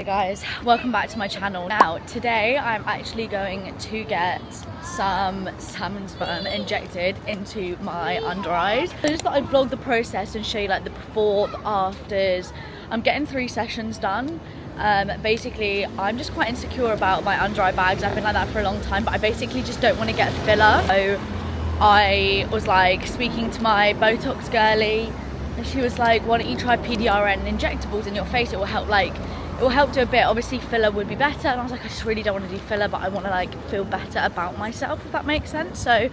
Hey guys, welcome back to my channel. Now today I'm actually going to get some salmon sperm injected into my under eyes. I just thought I'd vlog the process and show you like the before, the afters. I'm getting 3 sessions done. Basically I'm just quite insecure about my under eye bags. I've been like that for a long time, but I basically just don't want to get a filler. So I was like speaking to my Botox girly and she was like, why don't you try PDRN injectables in your face? It will help do a bit. Obviously filler would be better, and I was like, I just really don't want to do filler, but I want to like feel better about myself, if that makes sense. So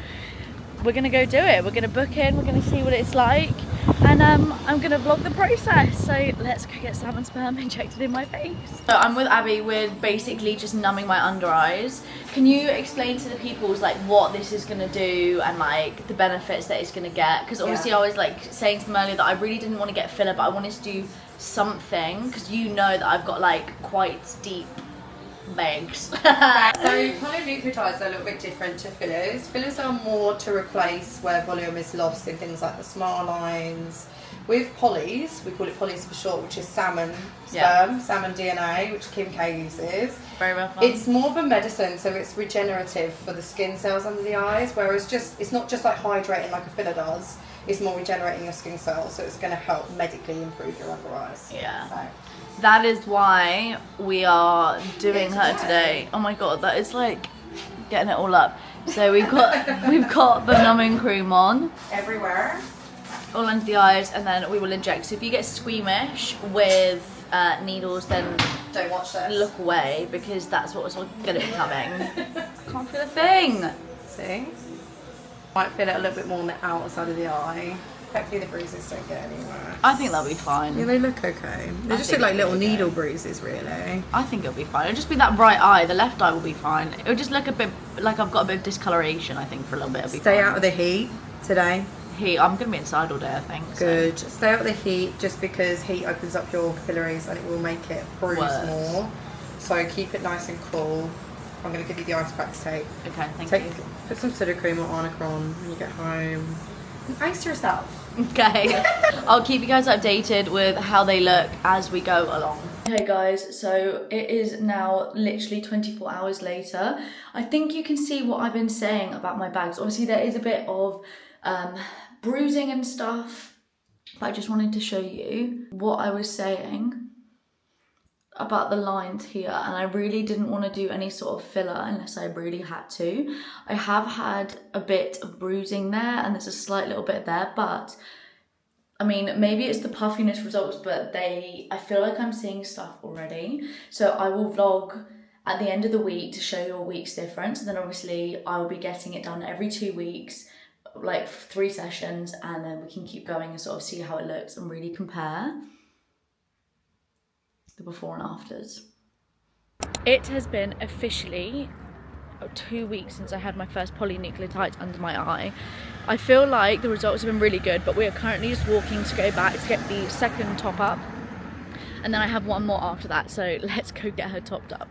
we're gonna go do it. We're gonna book in, we're gonna see what it's like, and I'm gonna vlog the process. So let's go get salmon sperm injected in my face. So I'm with Abby. We're basically just numbing my under eyes. Can you explain to the peoples like what this is gonna do and like the benefits that it's gonna get? Because obviously I was like saying to them earlier that I really didn't want to get filler, but I wanted to do something because you know that I've got like quite deep legs. So polynucleotides are a little bit different to fillers. Fillers are more to replace where volume is lost in things like the smile lines. With polys, we call it polys for short, which is salmon sperm, salmon DNA, which Kim K uses. Very well fun. It's more of a medicine, so it's regenerative for the skin cells under the eyes, whereas it's not just like hydrating like a filler does. It's more regenerating your skin cells, so it's going to help medically improve your under eyes. Yeah. So that is why we are doing her today. Oh my god, that is like getting it all up. So we've got the numbing cream on everywhere, all under the eyes, and then we will inject. So if you get squeamish with needles, then don't watch this. Look away, because that's what's going to be coming. Can't feel a thing. See? Might feel it a little bit more on the outside of the eye. Hopefully the bruises don't get anywhere. I think they'll be fine. Yeah, they look okay. They just look like little needle bruises, really. I think it'll be fine. It'll just be that right eye. The left eye will be fine. It'll just look a bit like I've got a bit of discoloration, I think, for a little bit. It'll be Stay fine. out of the heat today. Heat. I'm going to be inside all day, I think. Good. So. Stay out of the heat, just because heat opens up your capillaries and it will make it bruise more. So keep it nice and cool. I'm going to give you the ice packs tape. Okay, thank you. Put some soda cream or Arnicron when you get home. And ice yourself. Okay. I'll keep you guys updated with how they look as we go along. Okay guys, so it is now literally 24 hours later. I think you can see what I've been saying about my bags. Obviously there is a bit of bruising and stuff, but I just wanted to show you what I was saying about the lines here, and I really didn't want to do any sort of filler unless I really had to. I have had a bit of bruising there and there's a slight little bit there, but I mean, maybe it's the puffiness results, but I feel like I'm seeing stuff already. So I will vlog at the end of the week to show you a week's difference, and then obviously I will be getting it done every 2 weeks, like 3 sessions, and then we can keep going and sort of see how it looks and really compare the before and afters. It has been officially 2 weeks since I had my first polynucleotides under my eye. I feel like the results have been really good, but we are currently just walking to go back to get the second top up, and then I have one more after that, so let's go get her topped up.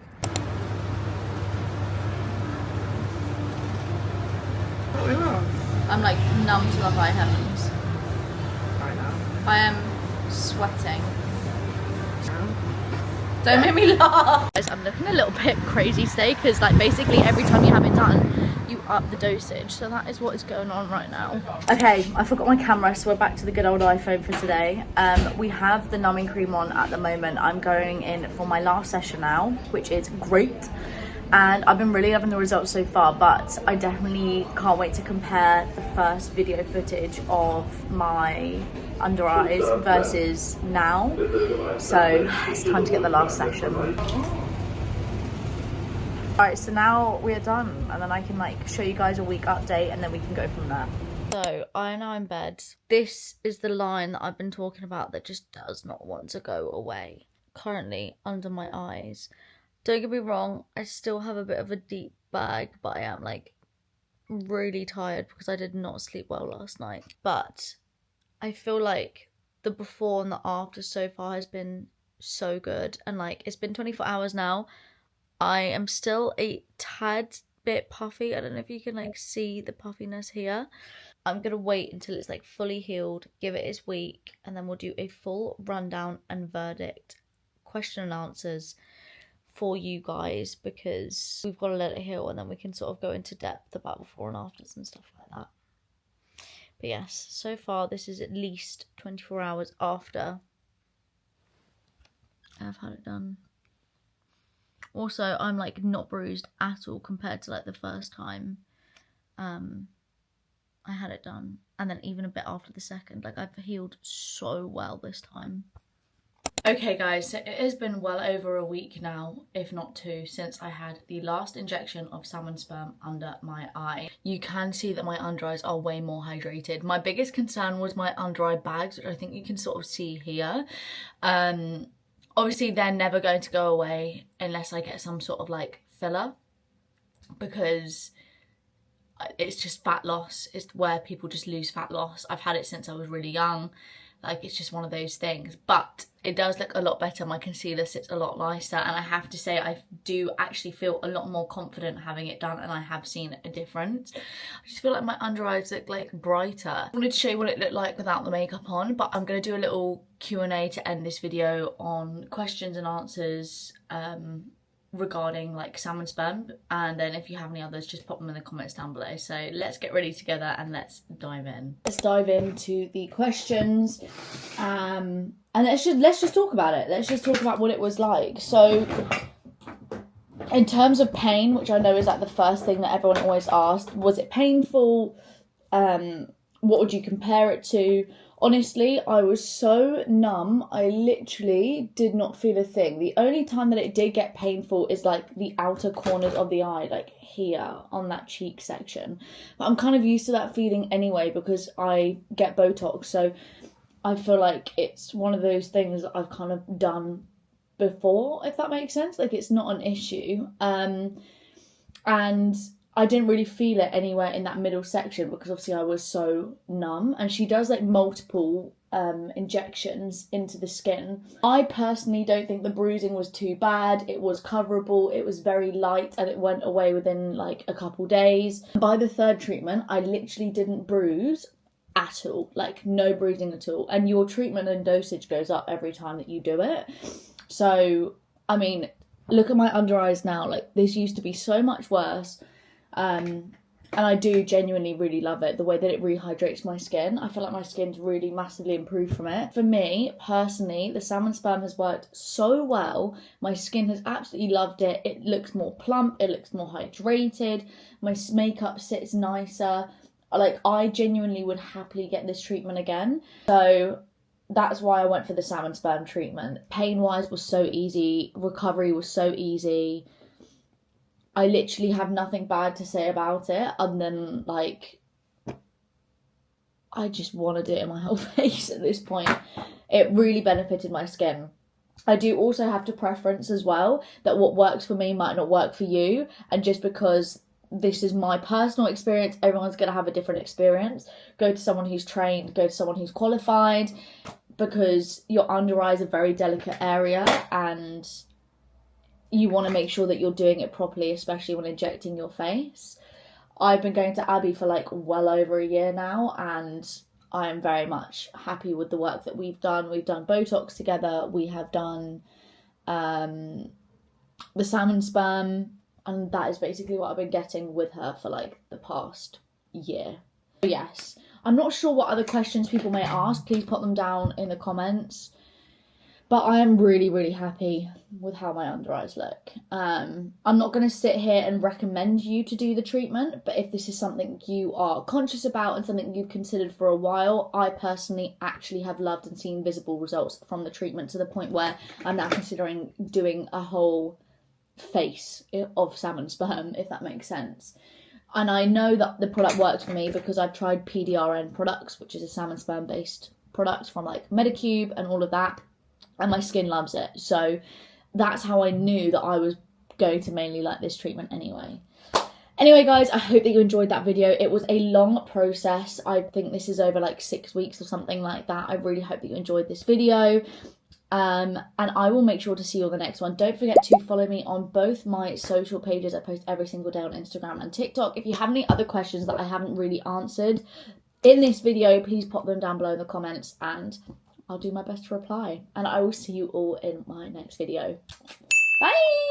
What are we wrong? I'm like numb to the high heavens. I know. I am sweating. Don't make me laugh. Guys, I'm looking a little bit crazy today because like basically every time you have it done, you up the dosage. So that is what is going on right now. Okay, I forgot my camera, so we're back to the good old iPhone for today. We have the numbing cream on at the moment. I'm going in for my last session now, which is great. And I've been really loving the results so far, but I definitely can't wait to compare the first video footage of my under eyes versus now. So it's time to get the last session. Alright, so now we're done, and then I can like show you guys a week update, and then we can go from there. So I am now in bed. This is the line that I've been talking about that just does not want to go away. Currently under my eyes. Don't get me wrong, I still have a bit of a deep bag, but I am like really tired because I did not sleep well last night. But I feel like the before and the after so far has been so good, and like it's been 24 hours now. I am still a tad bit puffy. I don't know if you can like see the puffiness here. I'm gonna wait until it's like fully healed, give it its week, and then we'll do a full rundown and verdict question and answers for you guys, because we've got to let it heal and then we can sort of go into depth about before and afters and stuff like that. But yes, so far this is at least 24 hours after I've had it done. Also, I'm like not bruised at all compared to like the first time I had it done, and then even a bit after the second. Like, I've healed so well this time. Okay guys, so it has been well over a week now, if not 2, since I had the last injection of salmon sperm under my eye. You can see that my under eyes are way more hydrated. My biggest concern was my under eye bags, which I think you can sort of see here. Obviously they're never going to go away unless I get some sort of like filler, because it's just fat loss. It's where people just lose fat loss. I've had it since I was really young. Like, it's just one of those things. But it does look a lot better. My concealer sits a lot nicer. And I have to say, I do actually feel a lot more confident having it done. And I have seen a difference. I just feel like my under eyes look like brighter. I wanted to show you what it looked like without the makeup on. But I'm going to do a little Q&A to end this video on questions and answers regarding like salmon sperm, and then if you have any others, just pop them in the comments down below. So let's get ready together and let's dive in. Let's dive into the questions, and let's just talk about it. Let's just talk about what it was like. So in terms of pain, which I know is like the first thing that everyone always asked, was it painful? What would you compare it to? Honestly, I was so numb, I literally did not feel a thing. The only time that it did get painful is like the outer corners of the eye, like here on that cheek section. But I'm kind of used to that feeling anyway because I get Botox, so I feel like it's one of those things that I've kind of done before, if that makes sense. Like, it's not an issue. And I didn't really feel it anywhere in that middle section because obviously I was so numb, and she does like multiple injections into the skin. I personally don't think the bruising was too bad. It was coverable, it was very light, and it went away within like a couple days. By the third treatment, I literally didn't bruise at all, like no bruising at all. And your treatment and dosage goes up every time that you do it. So, I mean, look at my under eyes now. Like, this used to be so much worse. And I do genuinely really love it, the way that it rehydrates my skin. I feel like my skin's really massively improved from it. For me, personally, the salmon sperm has worked so well. My skin has absolutely loved it. It looks more plump, it looks more hydrated, my makeup sits nicer. Like, I genuinely would happily get this treatment again. So that's why I went for the salmon sperm treatment. Pain-wise was so easy, recovery was so easy. I literally have nothing bad to say about it other than, like, I just want to do it in my whole face at this point. It really benefited my skin. I do also have to preference as well that what works for me might not work for you. And just because this is my personal experience, everyone's going to have a different experience. Go to someone who's trained, go to someone who's qualified, because your under eye is a very delicate area and you want to make sure that you're doing it properly, especially when injecting your face. I've been going to Abbey for like well over a year now, and I am very much happy with the work that we've done. We've done Botox together, we have done the salmon sperm, and that is basically what I've been getting with her for like the past year. But yes, I'm not sure what other questions people may ask. Please put them down in the comments. But I am really, really happy with how my under eyes look. I'm not going to sit here and recommend you to do the treatment, but if this is something you are conscious about and something you've considered for a while, I personally actually have loved and seen visible results from the treatment, to the point where I'm now considering doing a whole face of salmon sperm, if that makes sense. And I know that the product works for me because I've tried PDRN products, which is a salmon sperm based product from like Medicube and all of that, and my skin loves it. So that's how I knew that I was going to mainly like this treatment anyway. Anyway guys, I hope that you enjoyed that video. It was a long process. I think this is over like 6 weeks or something like that. I really hope that you enjoyed this video. And I will make sure to see you on the next one. Don't forget to follow me on both my social pages. I post every single day on Instagram and TikTok. If you have any other questions that I haven't really answered in this video, please pop them down below in the comments and I'll do my best to reply. And I will see you all in my next video. Bye!